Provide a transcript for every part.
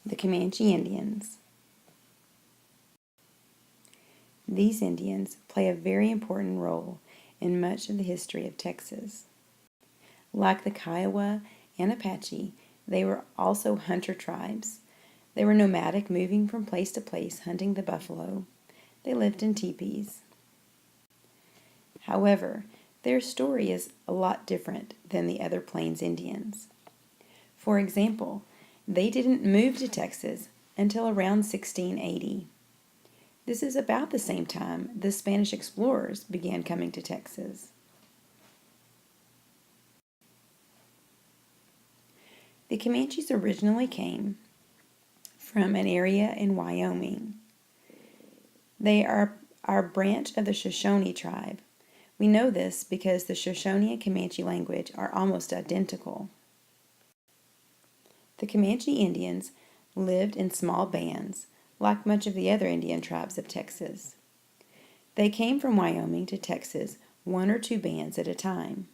The Comanche Indians. These Indians play a very important role in much of the history of Texas. Like the Kiowa and Apache, they were also hunter tribes. They were nomadic, moving from place to place, hunting the buffalo. They lived in teepees. However, their story is a lot different than the other Plains Indians. For example, they didn't move to Texas until around 1680. This is about the same time the Spanish explorers began coming to Texas. The Comanches originally came from an area in Wyoming. They are a branch of the Shoshone tribe. We know this because the Shoshone and Comanche language are almost identical. The Comanche Indians lived in small bands, like much of the other Indian tribes of Texas. They came from Wyoming to Texas, one or two bands at a time.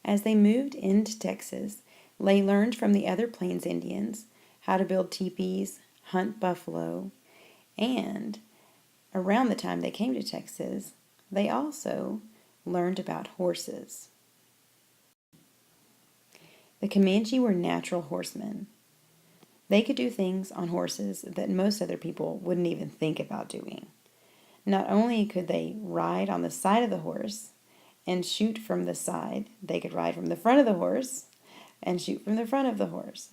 As they moved into Texas, they learned from the other Plains Indians how to build teepees, hunt buffalo, and around the time they came to Texas, they also learned about horses. The Comanche were natural horsemen. They could do things on horses that most other people wouldn't even think about doing. Not only could they ride on the side of the horse and shoot from the side, they could ride from the front of the horse and shoot from the front of the horse.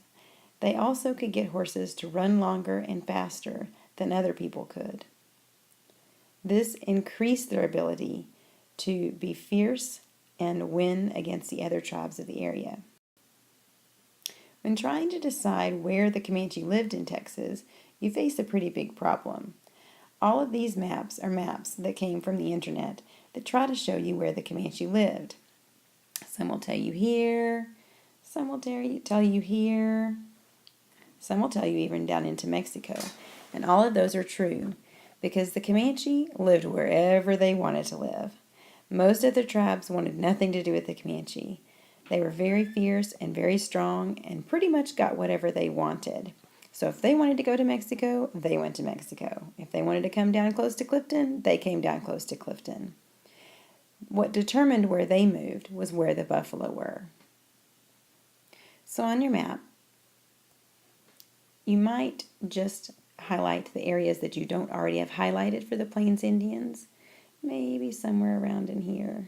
They also could get horses to run longer and faster than other people could. This increased their ability to be fierce and win against the other tribes of the area. When trying to decide where the Comanche lived in Texas, you face a pretty big problem. All of these maps are maps that came from the internet that try to show you where the Comanche lived. Some will tell you here, some will tell you here, some will tell you even down into Mexico. And all of those are true because the Comanche lived wherever they wanted to live. Most other tribes wanted nothing to do with the Comanche. They were very fierce and very strong and pretty much got whatever they wanted. So if they wanted to go to Mexico, they went to Mexico. If they wanted to come down close to Clifton, they came down close to Clifton. What determined where they moved was where the buffalo were. So on your map, you might just highlight the areas that you don't already have highlighted for the Plains Indians. Maybe somewhere around in here.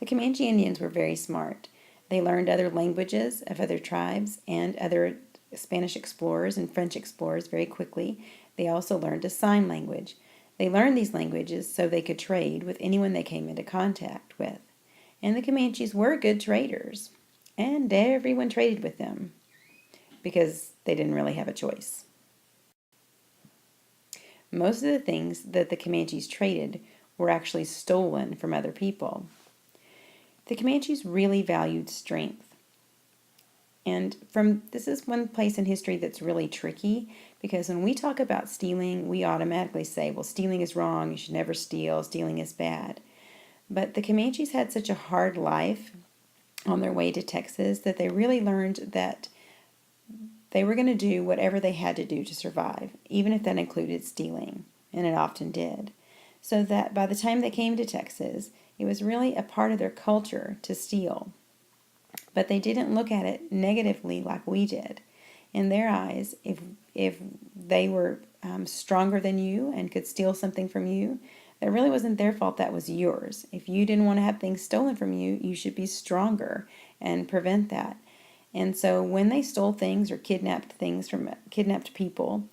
The Comanche Indians were very smart. They learned other languages of other tribes and other Spanish explorers and French explorers very quickly. They also learned a sign language. They learned these languages so they could trade with anyone they came into contact with. And the Comanches were good traders, and everyone traded with them because they didn't really have a choice. Most of the things that the Comanches traded were actually stolen from other people. The Comanches really valued strength. And this is one place in history that's really tricky because when we talk about stealing, we automatically say, well, stealing is wrong, you should never steal, stealing is bad. But the Comanches had such a hard life on their way to Texas that they really learned that they were going to do whatever they had to do to survive, even if that included stealing, and it often did. So that by the time they came to Texas, it was really a part of their culture to steal. But they didn't look at it negatively like we did. In their eyes, if they were stronger than you and could steal something from you, that really wasn't their fault, that was yours. If you didn't want to have things stolen from you, you should be stronger and prevent that. And so when they stole things or kidnapped things from kidnapped people,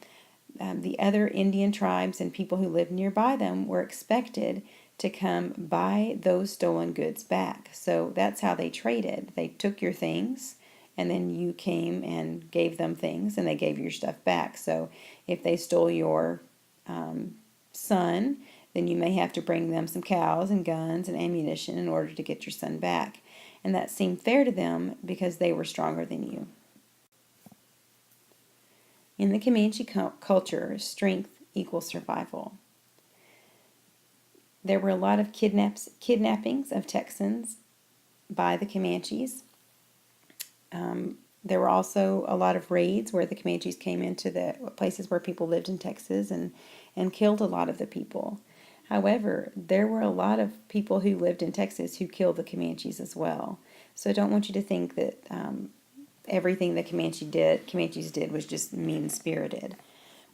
the other Indian tribes and people who lived nearby them were expected to come buy those stolen goods back. So that's how they traded. They took your things, and then you came and gave them things, and they gave your stuff back. So if they stole your son, then you may have to bring them some cows and guns and ammunition in order to get your son back. And that seemed fair to them because they were stronger than you. In the Comanche culture, strength equals survival. There were a lot of kidnappings of Texans by the Comanches. There were also a lot of raids where the Comanches came into the places where people lived in Texas and killed a lot of the people. However, there were a lot of people who lived in Texas who killed the Comanches as well. So I don't want you to think that everything the Comanches did was just mean-spirited.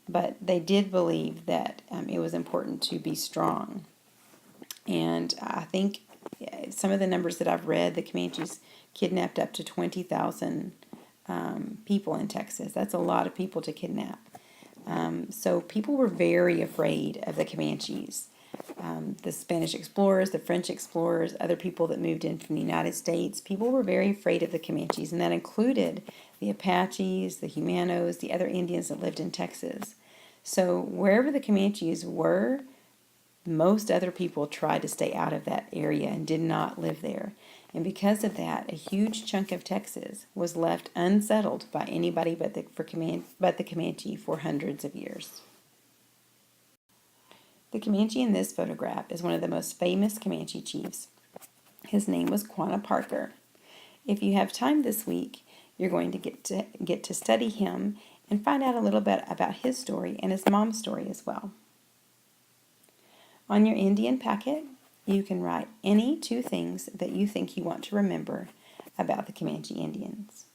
But they did believe that it was important to be strong. And I think some of the numbers that I've read, the Comanches kidnapped up to 20,000 people in Texas. That's a lot of people to kidnap. So people were very afraid of the Comanches. The Spanish explorers, the French explorers, other people that moved in from the United States, people were very afraid of the Comanches, and that included the Apaches, the Humanos, the other Indians that lived in Texas. So wherever the Comanches were, most other people tried to stay out of that area and did not live there. And because of that, a huge chunk of Texas was left unsettled by anybody but the Comanche for hundreds of years. The Comanche in this photograph is one of the most famous Comanche chiefs. His name was Quanah Parker. If you have time this week, you're going to get to study him and find out a little bit about his story and his mom's story as well. On your Indian packet, you can write any two things that you think you want to remember about the Comanche Indians.